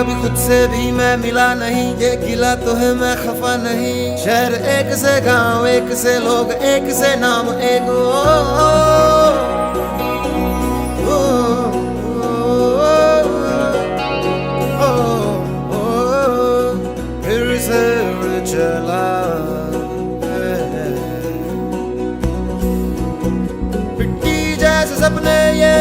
कभी खुद से भी मैं मिला नहीं, ये गिला तो है मैं खफा नहीं। शहर एक से गांव एक से लोग एक से नाम एक फिर से चला मिट्टी जैसे सपने ये